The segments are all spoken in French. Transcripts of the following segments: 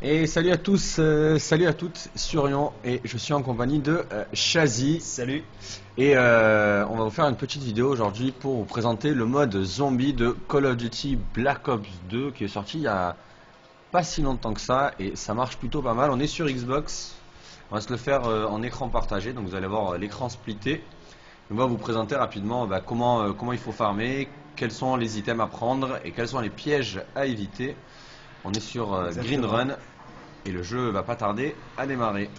Et salut à tous, salut à toutes, Surion et je suis en compagnie de Chazy. Salut. Et on va vous faire une petite vidéo aujourd'hui pour vous présenter le mode zombie de Call of Duty Black Ops 2 qui est sorti il y a pas si longtemps que ça et ça marche plutôt pas mal. On est sur Xbox, on va se le faire en écran partagé, donc vous allez voir l'écran splitté. On va vous présenter rapidement comment il faut farmer, quels sont les items à prendre et quels sont les pièges à éviter. On est sur Green Run et le jeu va pas tarder à démarrer.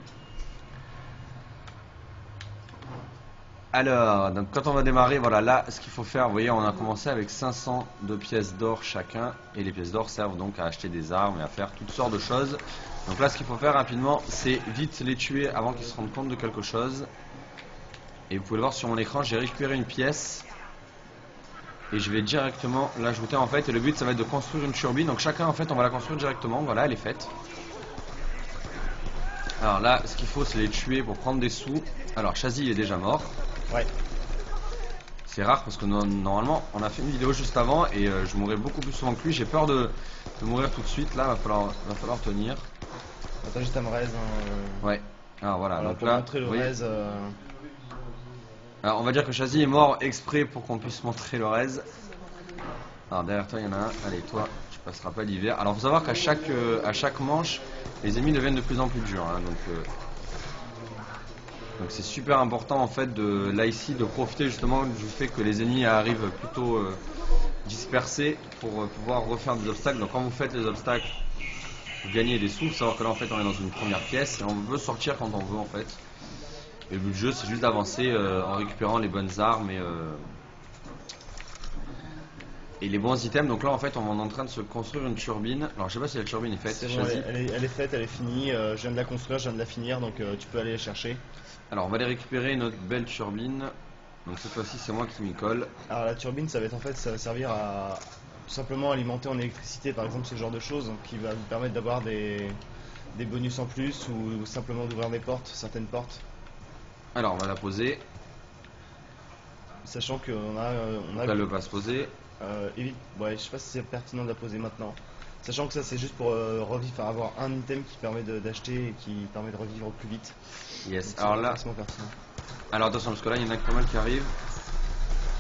Alors, donc quand on va démarrer, voilà, là, ce qu'il faut faire, vous voyez, on a commencé avec 500 de pièces d'or chacun, et les pièces d'or servent donc à acheter des armes et à faire toutes sortes de choses. Donc là, ce qu'il faut faire rapidement, c'est vite les tuer avant qu'ils se rendent compte de quelque chose. Et vous pouvez le voir sur mon écran, j'ai récupéré une pièce, et je vais directement l'ajouter en fait, et le but, ça va être de construire une turbine. Donc chacun, en fait, on va la construire directement, voilà, elle est faite. Alors là, ce qu'il faut, c'est les tuer pour prendre des sous. Alors, Chazy, il est déjà mort. Ouais. C'est rare parce que normalement on a fait une vidéo juste avant et je mourrais beaucoup plus souvent que lui. J'ai peur de mourir tout de suite. Là, va falloir tenir. Attends juste à me raise. Ouais. Alors voilà. Alors, donc pour là, montrer le oui. raise. Alors on va dire que Chazy est mort exprès pour qu'on puisse montrer le raise. Alors derrière toi, il y en a un. Allez, toi, tu passeras pas l'hiver. Alors faut savoir qu'à chaque manche, les ennemis deviennent de plus en plus durs. Hein, donc c'est super important en fait là ici de profiter justement du fait que les ennemis arrivent plutôt dispersés pour pouvoir refaire des obstacles. Donc quand vous faites les obstacles, vous gagnez des sous. Faut savoir que là en fait on est dans une première pièce et on veut sortir quand on veut en fait. Et le but du jeu c'est juste d'avancer en récupérant les bonnes armes et les bons items. Donc là en fait on est en train de se construire une turbine. Alors je sais pas si la turbine est faite. C'est bon, elle est faite, elle est finie. Je viens de la construire, je viens de la finir, donc tu peux aller la chercher. Alors on va aller récupérer notre belle turbine. Donc cette fois-ci c'est moi qui m'y colle. Alors la turbine, ça va être en fait, ça va servir à tout simplement alimenter en électricité, par exemple, ce genre de choses, donc, qui va vous permettre d'avoir des bonus en plus ou simplement d'ouvrir des portes, certaines portes. Alors on va la poser. Sachant qu'on a, Donc là elle ne va pas se poser. ouais, je sais pas si c'est pertinent de la poser maintenant. Sachant que ça c'est juste pour revivre, enfin, avoir un item qui permet d'acheter et qui permet de revivre au plus vite. Yes. Donc, Alors là, alors attention parce que là il y en a pas mal qui arrivent.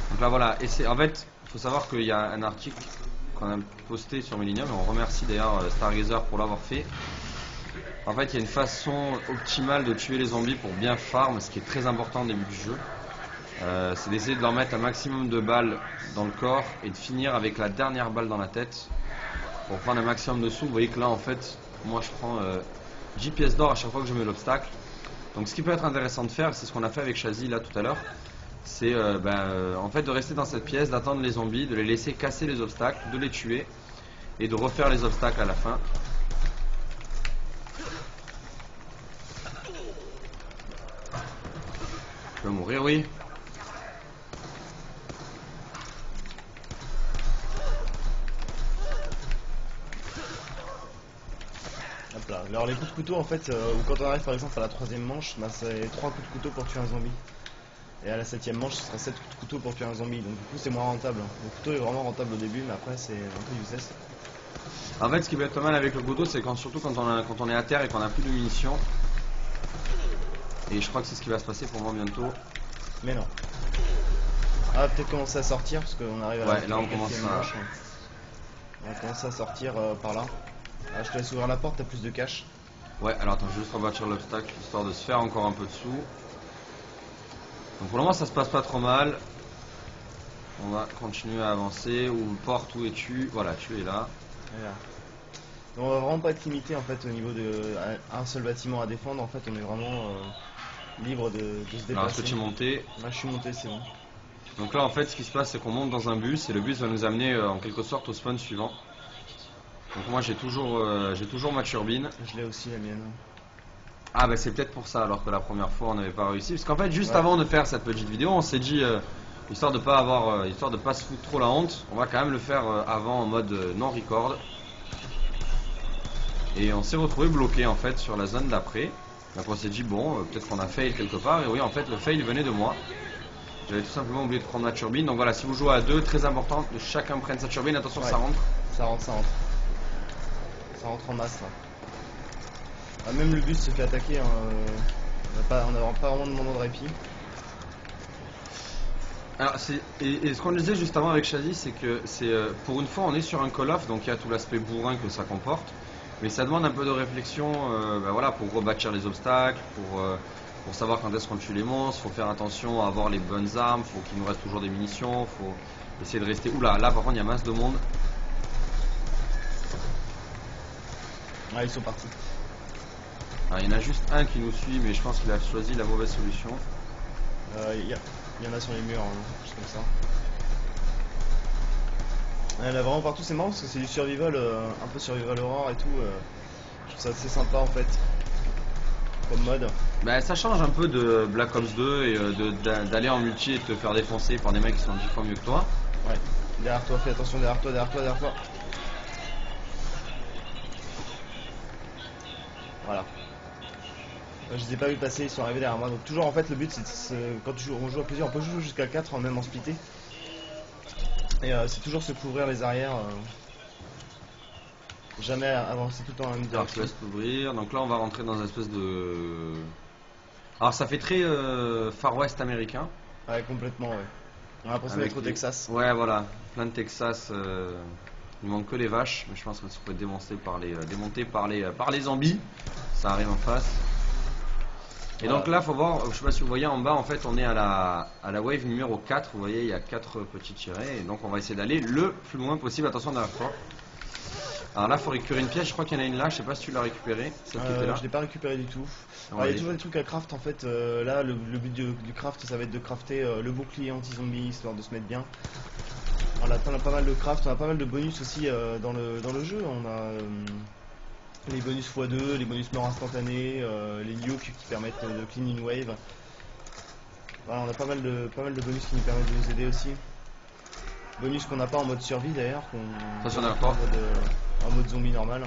Donc là voilà. Et en fait, il faut savoir qu'il y a un article qu'on a posté sur Millennium. Et on remercie d'ailleurs Stargazer pour l'avoir fait. En fait, il y a une façon optimale de tuer les zombies pour bien farm, ce qui est très important au début du jeu. C'est d'essayer de leur mettre un maximum de balles dans le corps et de finir avec la dernière balle dans la tête pour prendre un maximum de sous. Vous voyez que là en fait moi je prends 10 pièces d'or à chaque fois que je mets l'obstacle. Donc ce qui peut être intéressant de faire, c'est ce qu'on a fait avec Chazy là tout à l'heure, c'est en fait de rester dans cette pièce, d'attendre les zombies, de les laisser casser les obstacles, de les tuer et de refaire les obstacles à la fin. Je vais mourir, oui. Hop là. Alors les coups de couteau en fait, ou quand on arrive par exemple à la troisième manche, bah, c'est 3 coups de couteau pour tuer un zombie. Et à la septième manche, ce sera 7 coups de couteau pour tuer un zombie. Donc du coup c'est moins rentable. Le couteau est vraiment rentable au début, mais après c'est un peu useless. En fait ce qui peut être pas mal avec le couteau, c'est surtout quand on est à terre et qu'on a plus de munitions. Et je crois que c'est ce qui va se passer pour moi bientôt. Mais non. Ah, peut-être commencer à sortir parce qu'on arrive à la là on commence à... manche. On va commencer à sortir par là. Ah, je te laisse ouvrir la porte, t'as plus de cash. Ouais, alors attends, je vais juste rebâtir l'obstacle histoire de se faire encore un peu de sous. Donc pour le moment ça se passe pas trop mal. On va continuer à avancer. Ou porte, où es-tu? Voilà, tu es là. Voilà. Donc, on va vraiment pas être limité en fait au niveau de un seul bâtiment à défendre. En fait, on est vraiment libre de se déplacer. Alors est-ce que tu es monté? Là, je suis monté, c'est bon. Donc là en fait ce qui se passe c'est qu'on monte dans un bus et le bus va nous amener en quelque sorte au spawn suivant. Donc moi j'ai toujours ma turbine. Je l'ai aussi la mienne. Ah bah c'est peut-être pour ça alors que la première fois on n'avait pas réussi. Parce qu'en fait juste avant de faire cette petite vidéo on s'est dit histoire de pas se foutre trop la honte, on va quand même le faire avant en mode non record. Et on s'est retrouvé bloqué en fait sur la zone d'après. Donc on s'est dit bon peut-être qu'on a fail quelque part. Et oui en fait le fail venait de moi. J'avais tout simplement oublié de prendre ma turbine. Donc voilà, si vous jouez à deux, très important que chacun prenne sa turbine. Attention, Ouais. ça rentre. Ça rentre, ça rentre. Ça rentre en masse là. Ah, même le bus se fait attaquer, hein, on n'a pas vraiment de moment de répit. Alors, et ce qu'on disait juste avant avec Shadi, c'est que pour une fois on est sur un call-off, donc il y a tout l'aspect bourrin que ça comporte, mais ça demande un peu de réflexion bah voilà, pour rebâtir les obstacles, pour savoir quand est-ce qu'on tue les monstres, faut faire attention à avoir les bonnes armes, faut qu'il nous reste toujours des munitions, faut essayer de rester. Oula, là par contre il y a masse de monde. Ah, ils sont partis. Alors, il y en a juste un qui nous suit, mais je pense qu'il a choisi la mauvaise solution. Il y en a sur les murs, hein, juste comme ça. Il y en a vraiment partout, c'est marrant parce que c'est du survival, un peu survival horror et tout. Je trouve ça assez sympa en fait, comme mode. Bah, ça change un peu de Black Ops 2 et d'aller en multi et de te faire défoncer par des mecs qui sont 10 fois mieux que toi. Ouais, derrière toi, fais attention, derrière toi, derrière toi, derrière toi. Voilà. Je les ai pas vu passer, ils sont arrivés derrière moi. Donc toujours en fait le but c'est quand on joue à plusieurs, on peut jouer jusqu'à 4 même en splitté. Et c'est toujours se couvrir les arrières. Jamais avancer tout le temps dans la même Alors je direction. laisse t'ouvrir. Donc là on va rentrer dans une espèce de... Alors ça fait très Far West américain. Ouais, complètement, ouais. On a l'impression d'être au Texas. Ouais voilà, plein de Texas. Il manque que les vaches, mais je pense que ça peut être démonté par les zombies. Ça arrive en face. Et Voilà. donc là, faut voir, je sais pas si vous voyez en bas, en fait, on est à la wave numéro 4. Vous voyez, il y a 4 petits tirets. Et donc, on va essayer d'aller le plus loin possible. Attention derrière toi. Alors là, faut récupérer une pièce. Je crois qu'il y en a une là. Je sais pas si tu l'as récupérée. Celle qui était là. Je l'ai pas récupéré du tout. Alors, Il y a toujours des trucs à craft en fait. Là, le but du craft, ça va être de crafter le bouclier anti-zombie histoire de se mettre bien. Voilà, on a pas mal de craft, on a pas mal de bonus aussi dans le jeu. On a les bonus x2, les bonus mort instantanée, les nukes qui permettent de clean in wave. Voilà, on a pas mal de bonus qui nous permettent de nous aider aussi. Bonus qu'on n'a pas en mode survie d'ailleurs, Attention derrière toi. en mode zombie normal.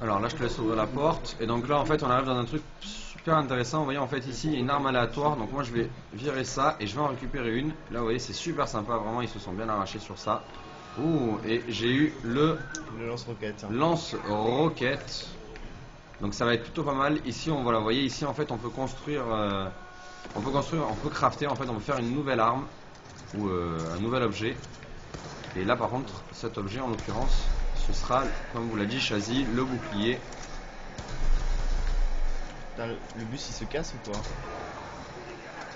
Alors là, je te laisse ouvrir la porte. Et donc là, en fait, on arrive dans un truc super intéressant. Vous voyez, en fait, ici, il y a une arme aléatoire. Donc moi, je vais virer ça et je vais en récupérer une. Là, vous voyez, c'est super sympa. Vraiment, ils se sont bien arrachés sur ça. Ouh, et j'ai eu le lance-roquette. Lance-roquette. Donc ça va être plutôt pas mal. Ici, voilà, vous voyez, ici, en fait, on peut construire, on peut crafter. En fait, on peut faire une nouvelle arme ou un nouvel objet. Et là, par contre, cet objet, en l'occurrence, ce sera, comme vous l'a dit Chazy, le bouclier. Putain, le bus il se casse ou quoi?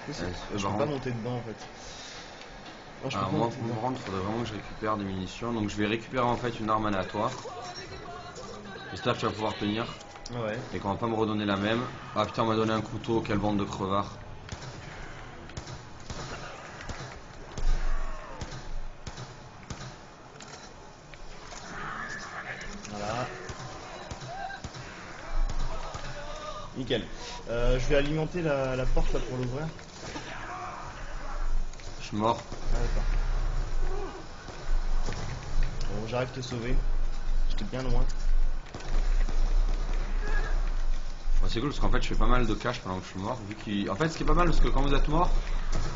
Je peux peux pas monter dedans en fait. Moi, pour rendre, il faudrait vraiment que je récupère des munitions. Donc je vais récupérer en fait une arme aléatoire. J'espère que tu vas pouvoir tenir. Ouais. Et qu'on va pas me redonner la même. Ah putain, on m'a donné un couteau, quelle bande de crevards. Voilà. Nickel. Je vais alimenter la porte là pour l'ouvrir. Je suis mort. Ah d'accord. Bon, j'arrive te sauver. J'étais bien loin. Bon, c'est cool parce qu'en fait je fais pas mal de cash pendant que je suis mort. En fait ce qui est pas mal parce que quand vous êtes mort,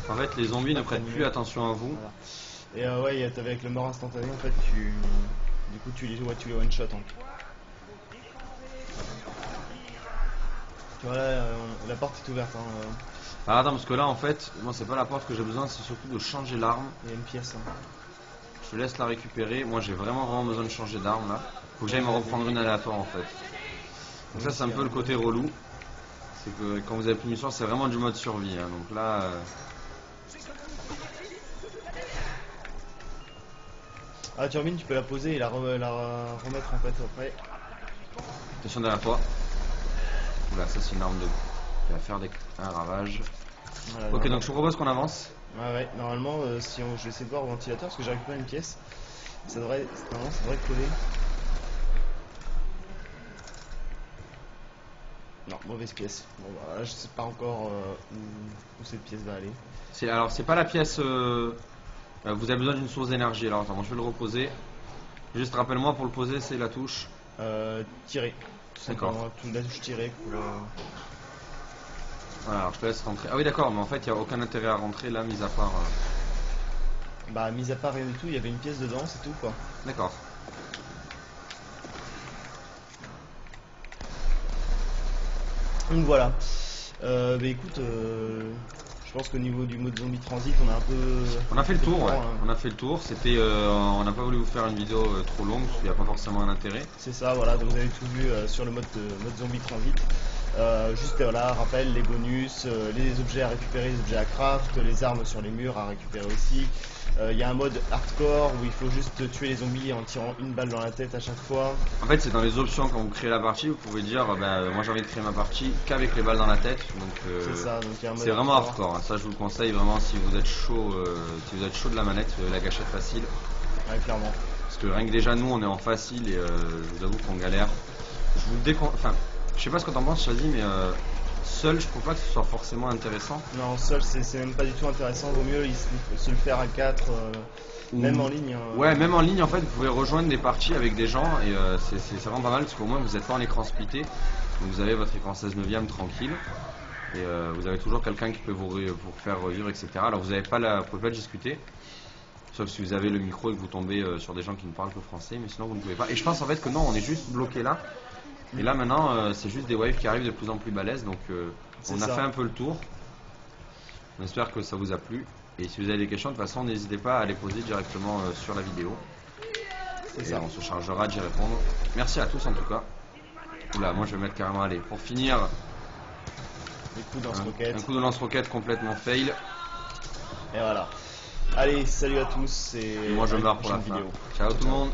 en fait les zombies ne prêtent plus attention à vous. Voilà. Et ouais, avec le mort instantané en fait du coup tu les one shot. Hein. Voilà, la porte est ouverte. Hein. Ah attends parce que là en fait, moi c'est pas la porte que j'ai besoin, c'est surtout de changer l'arme. Il y a une pièce. Hein. Je te laisse la récupérer. Moi j'ai vraiment besoin de changer d'arme là. Faut que j'aille me reprendre une aléatoire en fait. Donc ça c'est un peu le côté relou. C'est que quand vous avez plus de munitions c'est vraiment du mode survie. Hein. Donc là... Ah, la turbine tu peux la poser et la remettre en fait après. Attention derrière toi. Oula, ça c'est une arme qui va faire un ravage. Voilà, ok, donc je vous propose qu'on avance. Ouais, normalement, si je vais essayer de voir au ventilateur parce que j'ai récupéré une pièce. Normalement, ça devrait coller. Non, mauvaise pièce. Bon, bah, là, je sais pas encore où cette pièce va aller. Alors, c'est pas la pièce. Vous avez besoin d'une source d'énergie. Alors, attends, je vais le reposer. Juste rappelle-moi pour le poser, c'est la touche. Tirer. D'accord. La touche tirer pour. Voilà, alors je te laisse rentrer. Ah oui, d'accord, mais en fait, il n'y a aucun intérêt à rentrer là, mis à part. Bah, mis à part rien du tout, il y avait une pièce dedans, c'est tout quoi. D'accord. Donc voilà. Bah écoute, je pense qu'au niveau du mode zombie transit, on a un peu. On a fait le fait tour, ouais. hein. On a fait le tour. C'était, on n'a pas voulu vous faire une vidéo trop longue parce qu'il n'y a pas forcément un intérêt. C'est ça, voilà. Donc vous avez tout vu sur le mode zombie transit. Juste voilà, rappel, les bonus, les objets à récupérer, les objets à craft, les armes sur les murs à récupérer aussi. Il y a un mode hardcore où il faut juste tuer les zombies en tirant une balle dans la tête à chaque fois. En fait, c'est dans les options quand vous créez la partie, vous pouvez dire, moi j'ai envie de créer ma partie qu'avec les balles dans la tête. Donc C'est ça, donc il y a un mode c'est vraiment hardcore. Hein. Ça, je vous le conseille vraiment si vous êtes chaud, de la manette, la gâchette facile. Ouais, clairement. Parce que rien que déjà nous, on est en facile et je vous avoue qu'on galère. Je vous enfin, je sais pas ce que t'en penses, Chazi, mais seul, je trouve pas que ce soit forcément intéressant. Non, seul, c'est même pas du tout intéressant. Vaut mieux se le faire à 4, même en ligne. Ouais, même en ligne, en fait, vous pouvez rejoindre des parties avec des gens et c'est vraiment pas mal parce qu'au moins vous n'êtes pas en écran splitté. Donc vous avez votre écran 16 neuvième tranquille et vous avez toujours quelqu'un qui peut vous faire revivre, etc. Alors vous pouvez pas discuter. Sauf si vous avez le micro et que vous tombez sur des gens qui ne parlent que français, mais sinon vous ne pouvez pas. Et je pense en fait que non, on est juste bloqué là. Et là maintenant, c'est juste des waves qui arrivent de plus en plus balèzes, donc on a fait un peu le tour. On espère que ça vous a plu. Et si vous avez des questions, de toute façon, n'hésitez pas à les poser directement sur la vidéo. Et ça, on se chargera d'y répondre. Merci à tous en tout cas. Oula, moi je vais mettre carrément, allez, pour finir, un coup de lance-roquette complètement fail. Et voilà. Allez, salut à tous et moi je meurs pour la fin. vidéo. Ciao tout le monde.